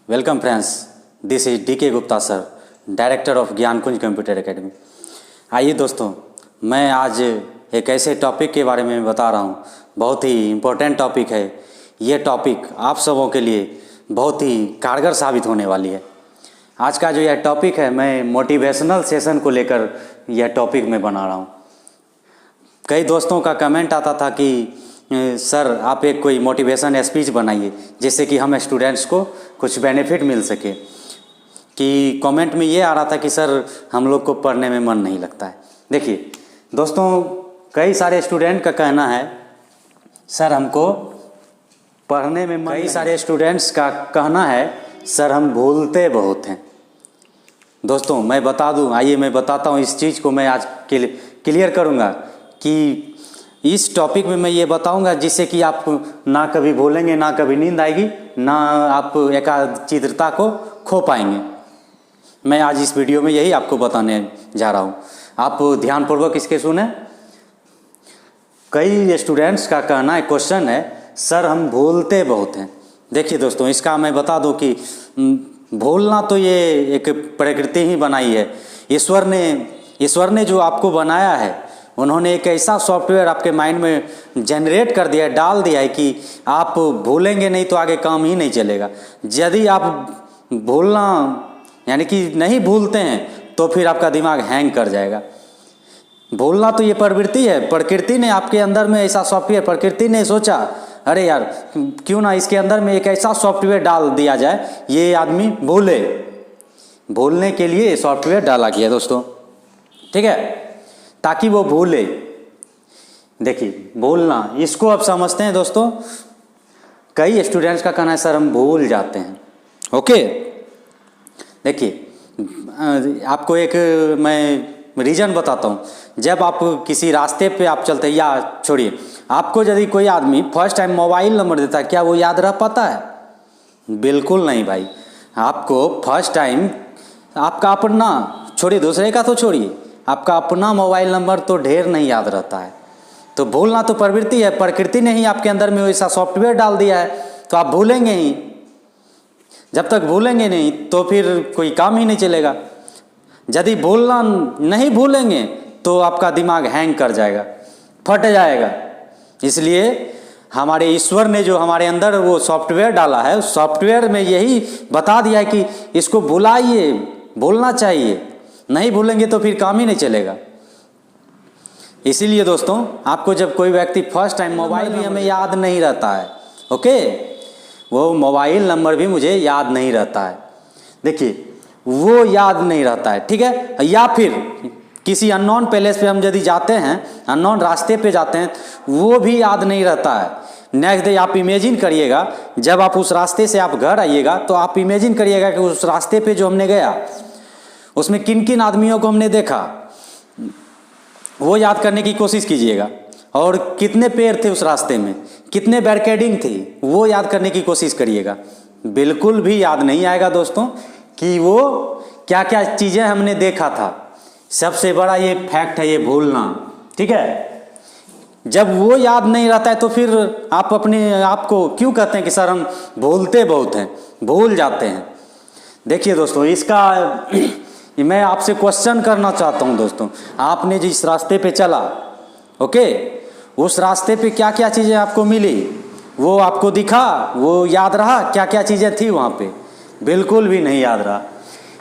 Welcome friends, this is DK Gupta sir, director of Gyankunj computer academy. आइए दोस्तों, मैं आज एक ऐसे टॉपिक के बारे में बता रहा हूँ, बहुत ही इम्पोर्टेंट टॉपिक है। ये टॉपिक आप सबों के लिए बहुत ही कारगर साबित होने वाली है। आज का जो यह टॉपिक है, मैं मोटिवेशनल सेशन को लेकर यह टॉपिक मैं बना रहा हूँ। कई दोस्तों का कमेंट आता था कि सर आप एक कोई मोटिवेशन स्पीच बनाइए जिससे कि हम स्टूडेंट्स को कुछ बेनिफिट मिल सके। कि कमेंट में ये आ रहा था कि सर हम लोग को पढ़ने में मन नहीं लगता है। देखिए दोस्तों, कई सारे स्टूडेंट का कहना है सर हमको पढ़ने में मन, कई सारे स्टूडेंट्स का कहना है सर हम भूलते बहुत हैं। दोस्तों मैं बता दूं, आइए मैं बताता हूं, इस चीज़ को मैं आज क्लियर करूंगा कि इस टॉपिक में मैं ये बताऊंगा जिससे कि आप ना कभी भूलेंगे, ना कभी नींद आएगी, ना आप एकाग्रता को खो पाएंगे। मैं आज इस वीडियो में यही आपको बताने जा रहा हूं, आप ध्यानपूर्वक इसके सुने। कई स्टूडेंट्स का कहना है, क्वेश्चन है सर हम भूलते बहुत हैं। देखिए दोस्तों, इसका मैं बता दूं कि भूलना तो ये एक प्रकृति ही बनाई है। ईश्वर ने जो आपको बनाया है, उन्होंने एक ऐसा सॉफ्टवेयर आपके माइंड में जनरेट कर दिया है, डाल दिया है कि आप भूलेंगे नहीं तो आगे काम ही नहीं चलेगा। यदि आप भूलना यानी कि नहीं भूलते हैं तो फिर आपका दिमाग हैंग कर जाएगा। भूलना तो ये प्रवृत्ति है, प्रकृति ने आपके अंदर में ऐसा सॉफ्टवेयर, प्रकृति ने सोचा अरे यार क्यों ना इसके अंदर में एक ऐसा सॉफ्टवेयर डाल दिया जाए, ये आदमी भूले। भूलने के लिए सॉफ्टवेयर डाला गया दोस्तों, ठीक है, ताकि वो भूले। देखिए भूलना, इसको अब समझते हैं दोस्तों। कई स्टूडेंट्स का कहना है सर हम भूल जाते हैं। ओके, देखिए आपको एक मैं रीज़न बताता हूँ। जब आप किसी रास्ते पे आप चलते हैं, या छोड़िए, आपको यदि कोई आदमी फर्स्ट टाइम मोबाइल नंबर देता है, क्या वो याद रह पाता है? बिल्कुल नहीं भाई। आपको फर्स्ट टाइम आपका अपना, छोड़िए दूसरे का तो छोड़िए, आपका अपना मोबाइल नंबर तो ढेर नहीं याद रहता है। तो भूलना तो प्रवृत्ति है, प्रकृति ने ही आपके अंदर में वैसा सॉफ्टवेयर डाल दिया है, तो आप भूलेंगे ही। जब तक भूलेंगे नहीं तो फिर कोई काम ही नहीं चलेगा। यदि भूलना नहीं भूलेंगे तो आपका दिमाग हैंग कर जाएगा, फट जाएगा। इसलिए हमारे ईश्वर ने जो हमारे अंदर वो सॉफ्टवेयर डाला है, उस सॉफ्टवेयर में यही बता दिया है कि इसको भुलाइए, भूलना चाहिए। नहीं भूलेंगे तो फिर काम ही नहीं चलेगा। इसीलिए दोस्तों, आपको जब कोई व्यक्ति फर्स्ट टाइम, मोबाइल भी हमें याद नहीं रहता है, ओके, वो मोबाइल नंबर भी मुझे याद नहीं रहता है। देखिए वो याद नहीं रहता है, ठीक है। या फिर किसी अननोन प्लेस पे हम यदि जाते हैं, अननोन रास्ते पे जाते हैं, वो भी याद नहीं रहता है। नेक्स्ट डे आप इमेजिन करिएगा, जब आप उस रास्ते से आप घर आइएगा तो आप इमेजिन करिएगा कि उस रास्ते पे जो हमने गया उसमें किन किन आदमियों को हमने देखा, वो याद करने की कोशिश कीजिएगा। और कितने पेड़ थे उस रास्ते में, कितने बैरिकेडिंग थी, वो याद करने की कोशिश करिएगा। बिल्कुल भी याद नहीं आएगा दोस्तों कि वो क्या क्या चीज़ें हमने देखा था। सबसे बड़ा ये फैक्ट है ये भूलना, ठीक है। जब वो याद नहीं रहता है तो फिर आप अपने आप को क्यों कहते हैं कि सर हम भूलते बहुत हैं, भूल जाते हैं। देखिए दोस्तों, इसका मैं आपसे क्वेश्चन करना चाहता हूं दोस्तों। आपने जिस रास्ते पे चला, ओके, उस रास्ते पे क्या क्या चीज़ें आपको मिली, वो आपको दिखा, वो याद रहा? क्या क्या चीज़ें थी वहाँ पे? बिल्कुल भी नहीं याद रहा।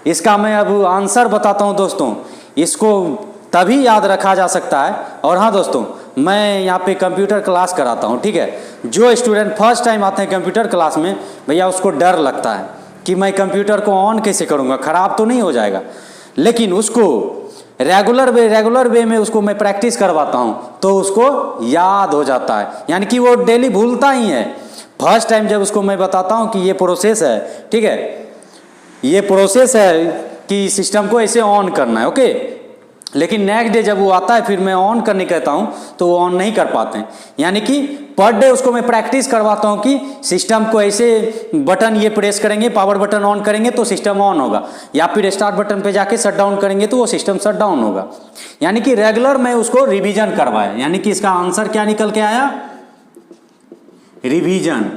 इसका मैं अब आंसर बताता हूँ दोस्तों। इसको तभी याद रखा जा सकता है। और हाँ दोस्तों, मैं यहाँ पे कंप्यूटर क्लास कराता हूँ, ठीक है। जो स्टूडेंट फर्स्ट टाइम आते हैं कंप्यूटर क्लास में, भैया उसको डर लगता है कि मैं कंप्यूटर को ऑन कैसे करूँगा, ख़राब तो नहीं हो जाएगा। लेकिन उसको रेगुलर वे में उसको मैं प्रैक्टिस करवाता हूँ तो उसको याद हो जाता है, यानी कि वो डेली भूलता ही है। फर्स्ट टाइम जब उसको मैं बताता हूँ कि ये प्रोसेस है, ठीक है, ये प्रोसेस है कि सिस्टम को ऐसे ऑन करना है, ओके। लेकिन नेक्स्ट डे जब वो आता है, फिर मैं ऑन करने कहता हूँ तो वो ऑन नहीं कर पाते हैं। यानी कि पर डे उसको मैं प्रैक्टिस करवाता हूँ कि सिस्टम को ऐसे बटन ये प्रेस करेंगे, पावर बटन ऑन करेंगे तो सिस्टम ऑन होगा, या फिर स्टार्ट बटन पे जाके शट डाउन करेंगे तो वो सिस्टम शट डाउन होगा। यानी कि रेगुलर मैं उसको रिवीजन करवाया। यानी कि इसका आंसर क्या निकल के आया? रिवीजन।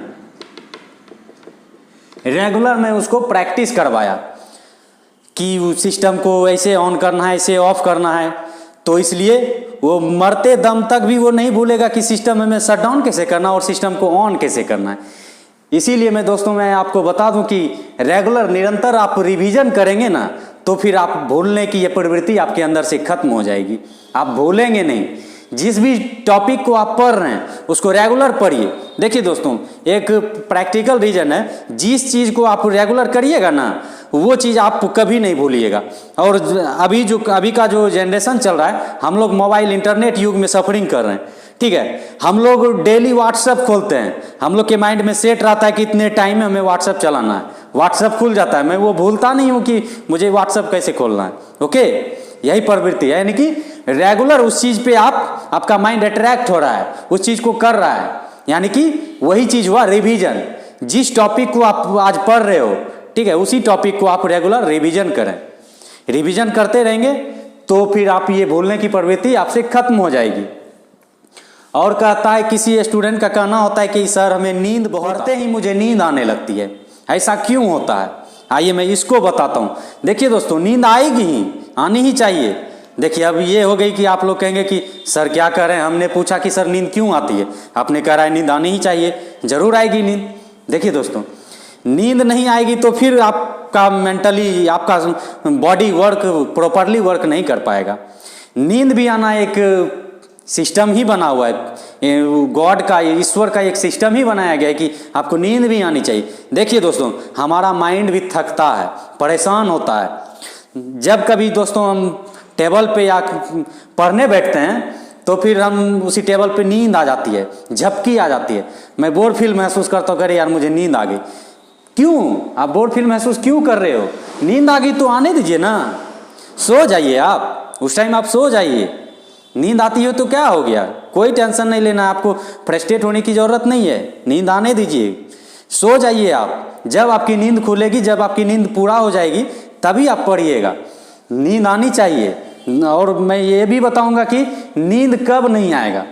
रेगुलर मैं उसको प्रैक्टिस करवाया कि सिस्टम को ऐसे ऑन करना है, ऐसे ऑफ करना है। तो इसलिए वो मरते दम तक भी वो नहीं भूलेगा कि सिस्टम में शट डाउन कैसे करना और सिस्टम को ऑन कैसे करना है। इसीलिए मैं दोस्तों मैं आपको बता दूं कि रेगुलर निरंतर आप रिवीजन करेंगे ना तो फिर आप भूलने की ये प्रवृत्ति आपके अंदर से खत्म हो जाएगी, आप भूलेंगे नहीं। जिस भी टॉपिक को आप पढ़ रहे हैं उसको रेगुलर पढ़िए। देखिए दोस्तों एक प्रैक्टिकल रीजन है, जिस चीज़ को आप रेगुलर करिएगा ना वो चीज़ आप कभी नहीं भूलिएगा। और अभी का जो जनरेशन चल रहा है, हम लोग मोबाइल इंटरनेट युग में सफरिंग कर रहे हैं, ठीक है। हम लोग डेली व्हाट्सएप खोलते हैं, हम लोग के माइंड में सेट रहता है कि इतने टाइम में हमें व्हाट्सएप चलाना है, व्हाट्सएप खुल जाता है। मैं वो भूलता नहीं हूँ कि मुझे व्हाट्सएप कैसे खोलना है। ओके, यही प्रवृत्ति है, यानी कि रेगुलर उस चीज़ पे आपका माइंड अट्रैक्ट हो रहा है, उस चीज़ को कर रहा है, यानी कि वही चीज़ हुआ रिवीजन। जिस टॉपिक को आप आज पढ़ रहे हो, ठीक है, उसी टॉपिक को आप रेगुलर रिवीजन करें। रिवीजन करते रहेंगे तो फिर आप ये भूलने की प्रवृत्ति आपसे खत्म हो जाएगी। और कहता है किसी स्टूडेंट का कहना होता है कि सर हमें नींद बहुत आते ही मुझे नींद आने लगती है, ऐसा क्यों होता है? आइए मैं इसको बताता हूँ। देखिए दोस्तों नींद आएगी ही, आनी ही चाहिए। देखिए अब ये हो गई कि आप लोग कहेंगे कि सर क्या कर रहे हैं, हमने पूछा कि सर नींद क्यों आती है, आपने कह रहा है नींद आनी ही चाहिए, जरूर आएगी नींद। देखिए दोस्तों नींद नहीं आएगी तो फिर आपका मेंटली आपका बॉडी वर्क प्रॉपरली वर्क नहीं कर पाएगा। नींद भी आना एक सिस्टम ही बना हुआ है, गॉड का ईश्वर का एक सिस्टम ही बनाया गया है कि आपको नींद भी आनी चाहिए। देखिए दोस्तों हमारा माइंड भी थकता है, परेशान होता है। जब कभी दोस्तों हम टेबल पे या पढ़ने बैठते हैं तो फिर हम उसी टेबल पे नींद आ जाती है, झपकी आ जाती है। मैं बोर फील महसूस करता हूँ, अरे यार मुझे नींद आ गई। क्यों आप बोर फील महसूस क्यों कर रहे हो? नींद आ गई तो आने दीजिए ना, सो जाइए आप, उस टाइम आप सो जाइए। नींद आती हो तो क्या हो गया, कोई टेंशन नहीं लेना, आपको फ्रस्ट्रेट होने की ज़रूरत नहीं है, नींद आने दीजिए, सो जाइए आप। जब आपकी नींद खुलेगी, जब आपकी नींद पूरा हो जाएगी तभी आप पढ़िएगा। नींद आनी चाहिए। और मैं ये भी बताऊंगा कि नींद कब नहीं आएगा।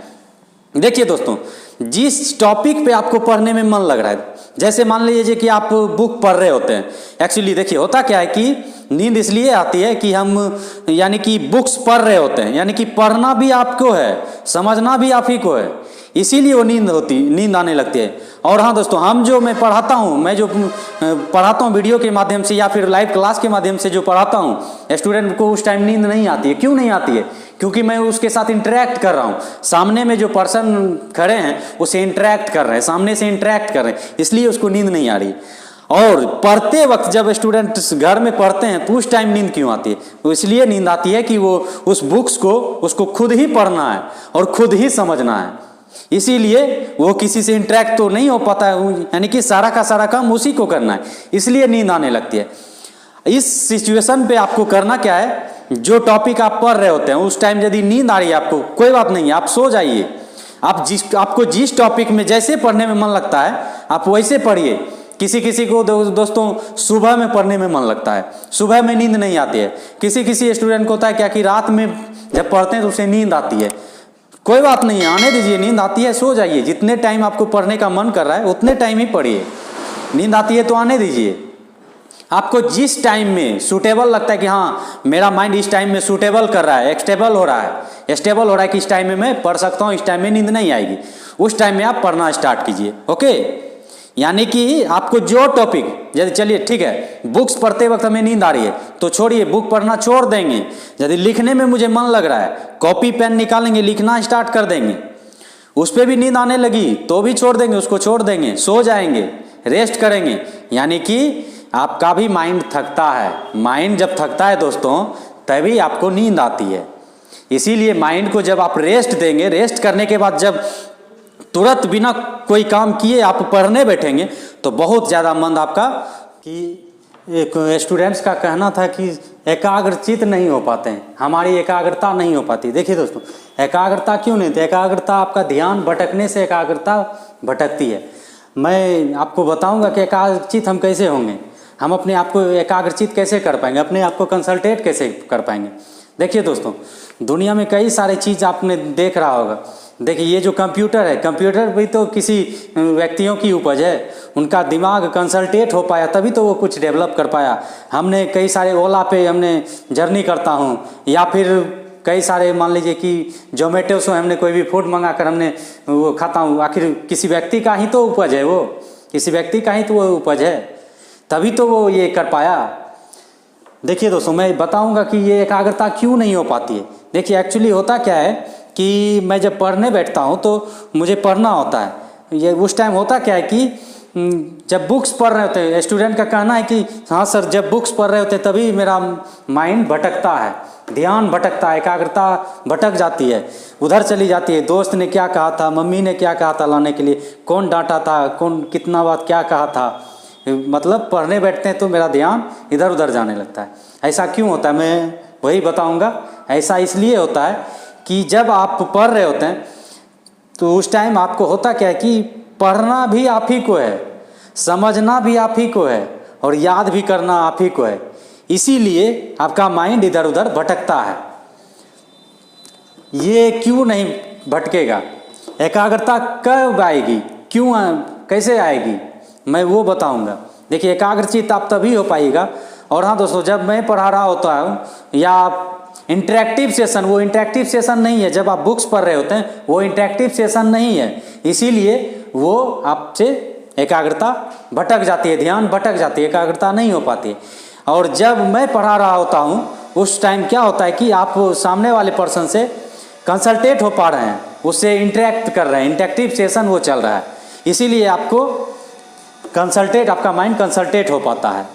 देखिए दोस्तों जिस टॉपिक पे आपको पढ़ने में मन लग रहा है, जैसे मान लीजिए कि आप बुक पढ़ रहे होते हैं, एक्चुअली देखिए होता क्या है कि नींद इसलिए आती है कि हम यानी कि बुक्स पढ़ रहे होते हैं, यानी कि पढ़ना भी आपको है, समझना भी आप ही को है, इसीलिए वो नींद आने लगती है। और हाँ दोस्तों मैं पढ़ाता हूँ, मैं जो पढ़ाता हूँ वीडियो के माध्यम से या फिर लाइव क्लास के माध्यम से जो पढ़ाता हूँ स्टूडेंट को, उस टाइम नींद नहीं आती है। क्यों नहीं आती है? क्योंकि मैं उसके साथ इंटरेक्ट कर रहा हूँ, सामने में जो पर्सन खड़े हैं उससे इंटरेक्ट कर रहे हैं, सामने से इंटरेक्ट कर रहे हैं, इसलिए उसको नींद नहीं आ रही। और पढ़ते वक्त जब स्टूडेंट घर में पढ़ते हैं तो उस टाइम नींद क्यों आती है? तो इसलिए नींद आती है कि वो उस बुक्स को उसको खुद ही पढ़ना है और खुद ही समझना है, इसीलिए वो किसी से इंटरेक्ट तो नहीं हो पाता है, यानी कि सारा का सारा काम उसी को करना है, इसलिए नींद आने लगती है। इस सिचुएशन पे आपको करना क्या है, जो टॉपिक आप पढ़ रहे होते हैं उस टाइम यदि नींद आ रही है आपको, कोई बात नहीं, आप सो जाइए। आपको जिस टॉपिक में जैसे पढ़ने में मन लगता है आप वैसे पढ़िए। किसी को दोस्तों सुबह में पढ़ने में मन लगता है, सुबह में नींद नहीं आती है। किसी स्टूडेंट को होता है क्या कि रात में जब पढ़ते हैं तो उसे नींद आती है। कोई बात नहीं, आने दीजिए, नींद आती है सो जाइए। जितने टाइम आपको पढ़ने का मन कर रहा है उतने टाइम ही पढ़िए, नींद आती है तो आने दीजिए। आपको जिस टाइम में सूटेबल लगता है कि हाँ मेरा माइंड इस टाइम में सूटेबल कर रहा है, स्टेबल हो रहा है कि इस टाइम में मैं पढ़ सकता हूँ, इस टाइम में नींद नहीं आएगी, उस टाइम में आप पढ़ना स्टार्ट कीजिए। ओके, यानी कि आपको जो टॉपिक, यदि चलिए ठीक है बुक्स पढ़ते वक्त हमें नींद आ रही है तो छोड़िए, बुक पढ़ना छोड़ देंगे। यदि लिखने में मुझे मन लग रहा है, कॉपी पेन निकालेंगे, लिखना स्टार्ट कर देंगे, उस पर भी नींद आने लगी तो भी छोड़ देंगे, उसको छोड़ देंगे, सो जाएंगे, रेस्ट करेंगे। यानी कि आपका भी माइंड थकता है। माइंड जब थकता है दोस्तों तभी आपको नींद आती है। इसीलिए माइंड को जब आप रेस्ट देंगे, रेस्ट करने के बाद जब तुरंत बिना कोई काम किए आप पढ़ने बैठेंगे तो बहुत ज़्यादा मन आपका, कि एक स्टूडेंट्स का कहना था कि एकाग्रचित नहीं हो पाते हैं, हमारी एकाग्रता नहीं हो पाती। देखिए दोस्तों एकाग्रता क्यों नहीं होती? एकाग्रता आपका ध्यान भटकने से एकाग्रता भटकती है। मैं आपको बताऊंगा कि एकाग्रचित हम कैसे होंगे, हम अपने आप को एकाग्रचित कैसे कर पाएंगे, अपने आप को कंसंट्रेट कैसे कर पाएंगे। देखिए दोस्तों दुनिया में कई सारे चीज़ आपने देख रहा होगा देखिए ये जो कंप्यूटर है, कंप्यूटर भी तो किसी व्यक्तियों की उपज है, उनका दिमाग कंसल्टेट हो पाया तभी तो वो कुछ डेवलप कर पाया। हमने कई सारे ओला पे हमने जर्नी करता हूँ, या फिर कई सारे मान लीजिए कि जोमेटो से हमने कोई भी फूड मंगा कर हमने वो खाता हूँ, आखिर किसी व्यक्ति का ही तो उपज है, वो किसी व्यक्ति का ही तो वो उपज है, तभी तो वो ये कर पाया। देखिए दोस्तों, मैं बताऊंगा कि ये एकाग्रता क्यों नहीं हो पाती है। देखिए एक्चुअली होता क्या है कि मैं जब पढ़ने बैठता हूँ तो मुझे पढ़ना होता है। ये उस टाइम होता क्या है कि जब बुक्स पढ़ रहे होते हैं, स्टूडेंट का कहना है कि हाँ सर जब बुक्स पढ़ रहे होते हैं तभी मेरा माइंड भटकता है, ध्यान भटकता है, एकाग्रता भटक जाती है, उधर चली जाती है। दोस्त ने क्या कहा था, मम्मी ने क्या कहा था लाने के लिए, कौन डांटा था, कौन कितना बात क्या कहा था, मतलब पढ़ने बैठते हैं तो मेरा ध्यान इधर उधर जाने लगता है। ऐसा क्यों होता है मैं वही बताऊंगा। ऐसा इसलिए होता है कि जब आप पढ़ रहे होते हैं तो उस टाइम आपको होता क्या है कि पढ़ना भी आप ही को है, समझना भी आप ही को है, और याद भी करना आप ही को है। इसीलिए आपका माइंड इधर उधर भटकता है। ये क्यों नहीं भटकेगा, एकाग्रता कब आएगी, क्यों कैसे आएगी, मैं वो बताऊंगा। देखिए एकाग्रचित्त आप तभी हो पाएगा। और हाँ दोस्तों, जब मैं पढ़ा रहा होता हूँ या इंटरेक्टिव सेशन, वो इंटरेक्टिव सेशन नहीं है, जब आप बुक्स पढ़ रहे होते हैं वो इंटरेक्टिव सेशन नहीं है, इसीलिए वो आपसे एकाग्रता भटक जाती है, ध्यान भटक जाती है, एकाग्रता नहीं हो पाती है। और जब मैं पढ़ा रहा होता हूँ उस टाइम क्या होता है कि आप सामने वाले पर्सन से कंसल्टेट हो पा रहे हैं, उससे इंटरेक्ट कर रहे हैं, इंटरेक्टिव सेशन वो चल रहा है, इसीलिए आपको कंसल्टेट, आपका माइंड कंसल्टेट हो पाता है।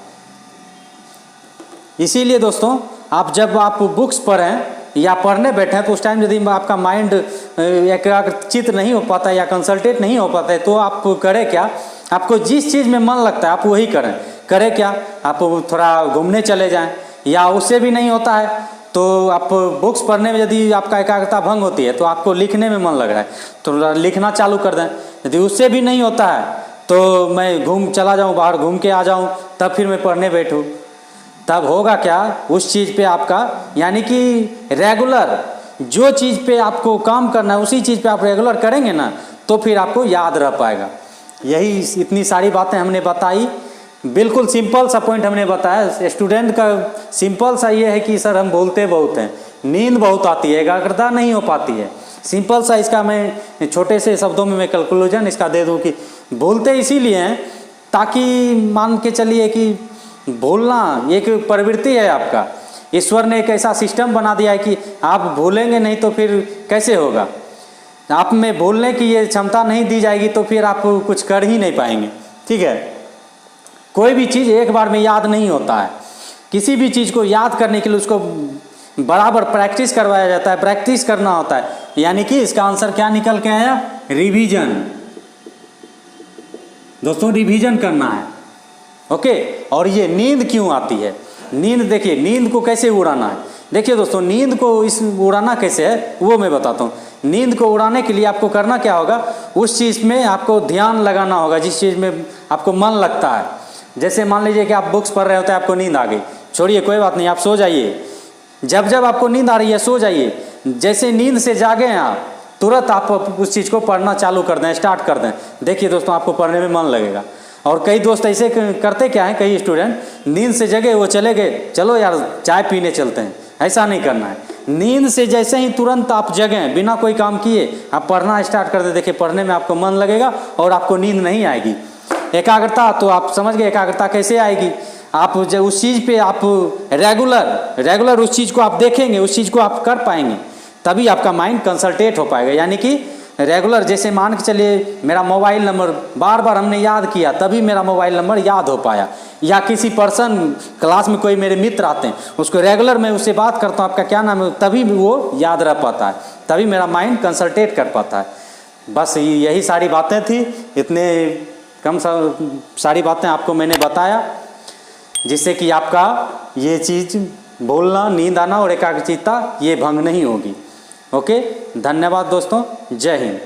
इसीलिए दोस्तों आप जब आप बुक्स पढ़ें या पढ़ने बैठें तो उस टाइम यदि आपका माइंड एकाग्रचित नहीं हो पाता या कंसल्टेट नहीं हो पाता है तो आप करें क्या, आपको जिस चीज़ में मन लगता है आप वही करें क्या, आप थोड़ा घूमने चले जाएं, या उससे भी नहीं होता है तो आप बुक्स पढ़ने में यदि आपका एकाग्रता भंग होती है तो आपको लिखने में मन लग रहा है तो लिखना चालू कर दें। यदि उससे भी नहीं होता है तो मैं चला जाऊँ बाहर, घूम के आ जाऊँ, तब फिर मैं पढ़ने बैठूँ, तब होगा क्या, उस चीज़ पे आपका यानी कि रेगुलर जो चीज़ पे आपको काम करना है उसी चीज़ पे आप रेगुलर करेंगे ना तो फिर आपको याद रह पाएगा। यही इतनी सारी बातें हमने बताई, बिल्कुल सिंपल सा पॉइंट हमने बताया। स्टूडेंट का सिंपल सा ये है कि सर हम बोलते बहुत हैं, नींद बहुत आती है, एकाग्रता नहीं हो पाती है। सिंपल सा इसका मैं छोटे से शब्दों में मैं कंक्लूजन इसका दे दूं कि बोलते इसीलिए हैं ताकि मान के चलिए कि भूलना एक प्रवृत्ति है आपका, ईश्वर ने एक ऐसा सिस्टम बना दिया है कि आप भूलेंगे नहीं तो फिर कैसे होगा, आप में भूलने की ये क्षमता नहीं दी जाएगी तो फिर आप कुछ कर ही नहीं पाएंगे। ठीक है, कोई भी चीज़ एक बार में याद नहीं होता है, किसी भी चीज़ को याद करने के लिए उसको बराबर प्रैक्टिस करवाया जाता है, प्रैक्टिस करना होता है। यानी कि इसका आंसर क्या निकल के आया, रिवीजन। दोस्तों रिवीजन करना है, ओके। और ये नींद क्यों आती है, नींद देखिए नींद को कैसे उड़ाना है। देखिए दोस्तों नींद को इस उड़ाना कैसे है वो मैं बताता हूँ। नींद को उड़ाने के लिए आपको करना क्या होगा, उस चीज़ में आपको ध्यान लगाना होगा जिस चीज़ में आपको मन लगता है। जैसे मान लीजिए कि आप बुक्स पढ़ रहे होते हैं, आपको नींद आ गई, छोड़िए कोई बात नहीं, आप सो जाइए। जब जब आपको नींद आ रही है सो जाइए, जैसे नींद से जागे हैं आप तुरंत आप उस चीज़ को पढ़ना चालू कर दें, स्टार्ट कर दें। देखिए दोस्तों आपको पढ़ने में मन लगेगा। और कई दोस्त ऐसे करते क्या हैं, कई स्टूडेंट नींद से जगे वो चले गए, चलो यार चाय पीने चलते हैं, ऐसा नहीं करना है। नींद से जैसे ही तुरंत आप जगें बिना कोई काम किए आप पढ़ना स्टार्ट कर दें, देखिए पढ़ने में आपको मन लगेगा और आपको नींद नहीं आएगी। एकाग्रता तो आप समझ गए, एकाग्रता कैसे आएगी, आप जब उस चीज़ पे आप रेगुलर उस चीज़ को आप देखेंगे, उस चीज़ को आप कर पाएंगे, तभी आपका माइंड कंसल्टेट हो पाएगा। यानी कि रेगुलर, जैसे मान के चलिए मेरा मोबाइल नंबर बार बार हमने याद किया तभी मेरा मोबाइल नंबर याद हो पाया, या किसी पर्सन क्लास में कोई मेरे मित्र आते हैं उसको रेगुलर मैं उससे बात करता हूँ आपका क्या नाम है, तभी वो याद रह पाता है, तभी मेरा माइंड कंसल्टेट कर पाता है। बस यही सारी बातें थी, इतने कम सारी बातें आपको मैंने बताया जिससे कि आपका ये चीज़ बोलना, नींद आना और एकाग्रचित्ता ये भंग नहीं होगी। ओके, धन्यवाद दोस्तों, जय हिंद।